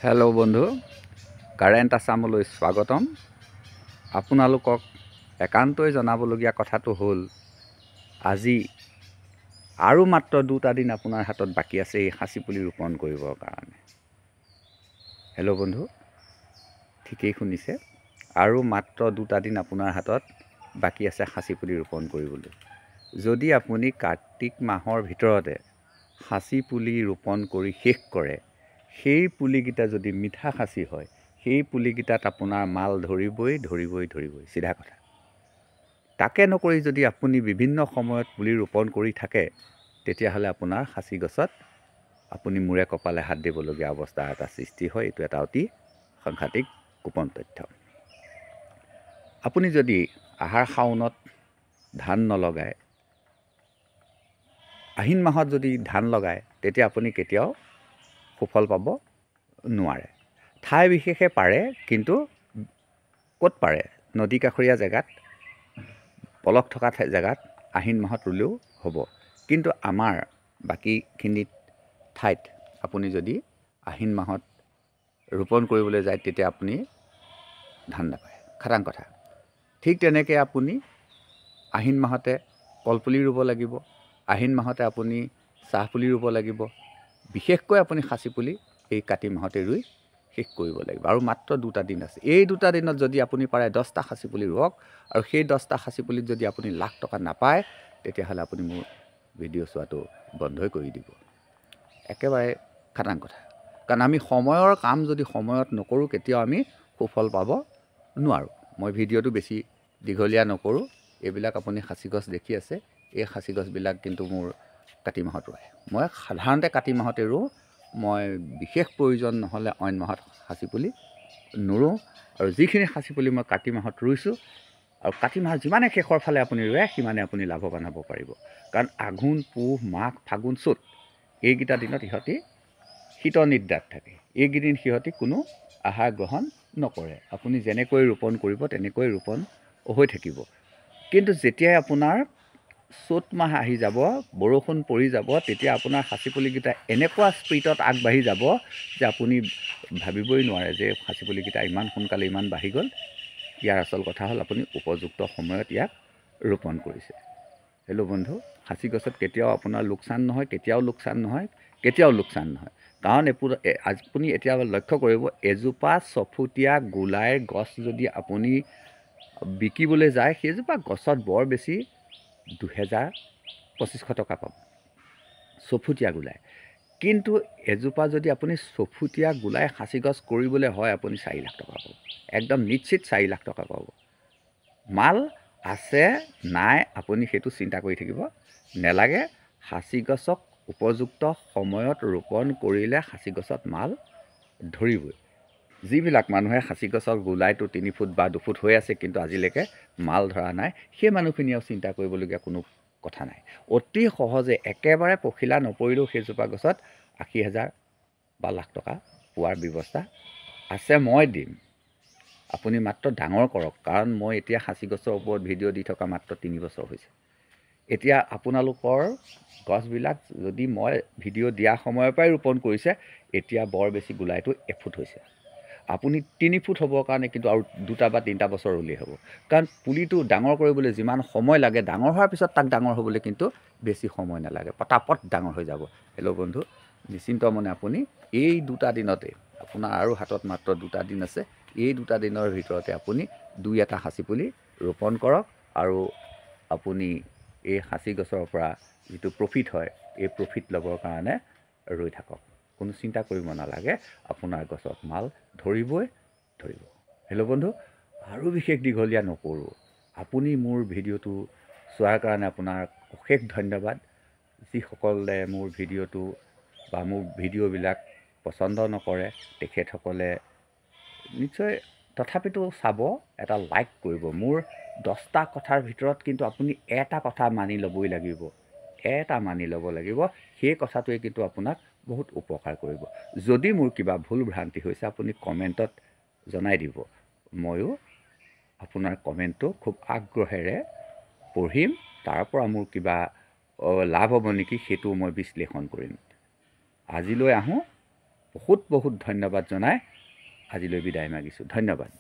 Hello' বন্ধু, current আছামলৈ স্বাগতম। আপোনালোকক একান্তই জনাবলগীয়া কথাটো হ'ল, আজি আৰু মাত্ৰ 2টা দিন আপোনাৰ হাতত বাকী আছে এই সাঁচি পুলি ৰোপণ কৰিবৰ কাৰণে। হেল্ল' বন্ধু, ঠিকেই শুনিছে, আৰু মাত্ৰ 2টা দিন আপোনাৰ হাতত বাকী আছে সাঁচি পুলি ৰোপণ কৰিবলৈ। যদি আপুনি কাৰ্তিক মাহৰ ভিতৰতে সাঁচি পুলি ৰোপণ কৰি শেষ কৰে, সেই পুলিকেইটা যদি মিঠা সাঁচি হয়, সেই পুলিকেইটাত আপোনাৰ মাল ধৰিবই চিধা কথা। তাকে নকৰি যদি আপুনি বিভিন্ন সময়ত পুলি ৰোপণ কৰি থাকে, তেতিয়াহ'লে আপোনাৰ সাঁচি গছত আপুনি মূৰে কপালে হাত দিবলগীয়া অৱস্থা এটা সৃষ্টি হয়। এইটো এটা অতি সাংঘাতিক গোপন তথ্য। আপুনি যদি আহাৰ শাওনত ধান নলগায়, আহিন মাহত যদি ধান লগায়, তেতিয়া আপুনি কেতিয়াও সুফল পাব নোৱাৰে। ঠাই বিশেষে পাৰে, কিন্তু ক'ত পাৰে, নদী কাষৰীয়া জেগাত, পলস থকা জেগাত আহিন মাহত ৰুলেও হ'ব। কিন্তু আমাৰ বাকীখিনি ঠাইত আপুনি যদি আহিন মাহত ৰোপণ কৰিবলৈ যায়, তেতিয়া আপুনি ধান নাপায়, খাটাং কথা। ঠিক তেনেকৈ আপুনি আহিন মাহতে কলপুলি ৰুব লাগিব, আহিন মাহতে আপুনি চাহপুলি ৰুব লাগিব। বিশেষকৈ আপুনি সাঁচি পুলি এই কাতি মাহতে ৰুই শেষ কৰিব লাগিব। আৰু মাত্ৰ 2টা দিন আছে। এই 2টা দিনত যদি আপুনি পাৰে 10টা সাঁচি পুলি ৰুৱক, আৰু সেই 10টা সাঁচি পুলিত যদি আপুনি লাখ টকা নাপায়, তেতিয়াহ'লে আপুনি মোৰ ভিডিঅ' চোৱাটো বন্ধই কৰি দিব। একেবাৰে খাটাং কথা। কাৰণ আমি সময়ৰ কাম যদি সময়ত নকৰোঁ, কেতিয়াও আমি সুফল পাব নোৱাৰোঁ। মই ভিডিঅ'টো বেছি দীঘলীয়া নকৰোঁ। এইবিলাক আপুনি সাঁচি গছ দেখি আছে, এই সাঁচি গছবিলাক কিন্তু মোৰ কাতি মাহত ৰুৱে। মই সাধাৰণতে কাতি মাহতে ৰুওঁ। মই বিশেষ প্ৰয়োজন নহ'লে অইন মাহত সাঁচি পুলি নুৰুওঁ। আৰু যিখিনি সাঁচি পুলি মই কাতি মাহত ৰুইছোঁ, আৰু কাতি মাহত যিমানে শেষৰ ফালে আপুনি ৰুৱে, সিমানে আপুনি লাভৱান হ'ব পাৰিব। কাৰণ আঘোণ, পুহ, মাঘ, ফাগুন, চ'ত এইকেইটা দিনত সিহঁতি শীত নিদ্ৰাত থাকে। এইকেইদিন সিহঁতি কোনো আহাৰ গ্ৰহণ নকৰে। আপুনি যেনেকৈ ৰোপণ কৰিব, তেনেকৈ ৰোপণ হৈ থাকিব। কিন্তু যেতিয়াই আপোনাৰ চ'ত মাহ আহি যাব, বৰষুণ পৰি যাব, তেতিয়া আপোনাৰ সাঁচি পুলিকেইটা এনেকুৱা স্পীডত আগবাঢ়ি যাব যে আপুনি ভাবিবই নোৱাৰে যে সাঁচি পুলিকেইটা ইমান সোনকালে ইমান বাঢ়ি গ'ল। ইয়াৰ আচল কথা হ'ল, আপুনি উপযুক্ত সময়ত ইয়াক ৰোপণ কৰিছে। হেল্ল' বন্ধু, সাঁচি গছত কেতিয়াও আপোনাৰ লোকচান নহয়, কেতিয়াও লোকচান নহয়। কাৰণ আপুনি এতিয়া লক্ষ্য কৰিব, এজোপা 6 ফুটীয়া গোলাইৰ গছ যদি আপুনি বিকিবলৈ যায়, সেইজোপা গছত বৰ বেছি 2000-2500 টকা পাব, 6 ফুটীয়া গোলাই। কিন্তু এজোপা যদি আপুনি 6 ফুটীয়া গোলাই সাঁচি গছ কৰিবলৈ হয়, আপুনি 4 লাখ টকা পাব। একদম নিশ্চিত 4 লাখ টকা পাব। মাল আছে নাই আপুনি সেইটো চিন্তা কৰি থাকিব নেলাগে। সাঁচি গছক উপযুক্ত সময়ত ৰোপণ কৰিলে সাঁচি গছত মাল ধৰিবই। যিবিলাক মানুহে সাঁচি গছৰ গোলাইটো 3 ফুট বা 2 ফুট হৈ আছে, কিন্তু আজিলৈকে মাল ধৰা নাই, সেই মানুহখিনিয়েও চিন্তা কৰিবলগীয়া কোনো কথা নাই। অতি সহজে একেবাৰে পখিলা নপৰিলেও সেইজোপা গছত 80,000 বা লাখ টকা পোৱাৰ ব্যৱস্থা আছে। মই দিম, আপুনি মাত্ৰ ডাঙৰ কৰক। কাৰণ মই এতিয়া সাঁচি গছৰ ওপৰত ভিডিঅ' দি থকা মাত্ৰ 3 বছৰ হৈছে। এতিয়া আপোনালোকৰ গছবিলাক যদি মই ভিডিঅ' দিয়া সময়ৰ পৰাই ৰোপণ কৰিছে, এতিয়া বৰ বেছি গোলাইটো 1 ফুট হৈছে। আপুনি 3 ফুট হ'বৰ কাৰণে কিন্তু আৰু 2টা বা 3টা বছৰ ৰুলেই হ'ব। কাৰণ পুলিটো ডাঙৰ কৰিবলৈ যিমান সময় লাগে, ডাঙৰ হোৱাৰ পিছত তাক ডাঙৰ হ'বলৈ কিন্তু বেছি সময় নালাগে, পটাপট ডাঙৰ হৈ যাব। হেল্ল' বন্ধু, নিশ্চিন্ত মনে আপুনি এই 2টা দিনতে, আপোনাৰ আৰু হাতত মাত্ৰ 2টা দিন আছে, এই 2টা দিনৰ ভিতৰতে আপুনি 2-এটা সাঁচি পুলি ৰোপণ কৰক। আৰু আপুনি এই সাঁচি গছৰ পৰা যিটো প্ৰফিট হয়, এই প্ৰফিট ল'বৰ কাৰণে ৰৈ থাকক। কোনো চিন্তা কৰিব নালাগে, আপোনাৰ গছত মাল ধৰিবই। হেল্ল' বন্ধু, আৰু বিশেষ দীঘলীয়া নকৰোঁ। আপুনি মোৰ ভিডিঅ'টো চোৱাৰ কাৰণে আপোনাৰ অশেষ ধন্যবাদ। যিসকলে মোৰ ভিডিঅ'টো বা মোৰ ভিডিঅ'বিলাক পচন্দ নকৰে, তেখেতসকলে নিশ্চয় তথাপিতো চাব, এটা লাইক কৰিব। মোৰ 10টা কথাৰ ভিতৰত কিন্তু আপুনি এটা কথা মানি ল'বই লাগিব, সেই কথাটোৱে কিন্তু আপোনাক বহুত উপকাৰ কৰিব। যদি মোৰ কিবা ভুল ভ্ৰান্তি হৈছে, আপুনি কমেণ্টত জনাই দিব। ময়ো আপোনাৰ কমেণ্টটো খুব আগ্ৰহেৰে পঢ়িম। তাৰ পৰা মোৰ কিবা লাভ হ'ব নেকি, সেইটো মই বিশ্লেষণ কৰিম। আজিলৈ আহোঁ, বহুত বহুত ধন্যবাদ জনাই আজিলৈ বিদায় মাগিছোঁ। ধন্যবাদ।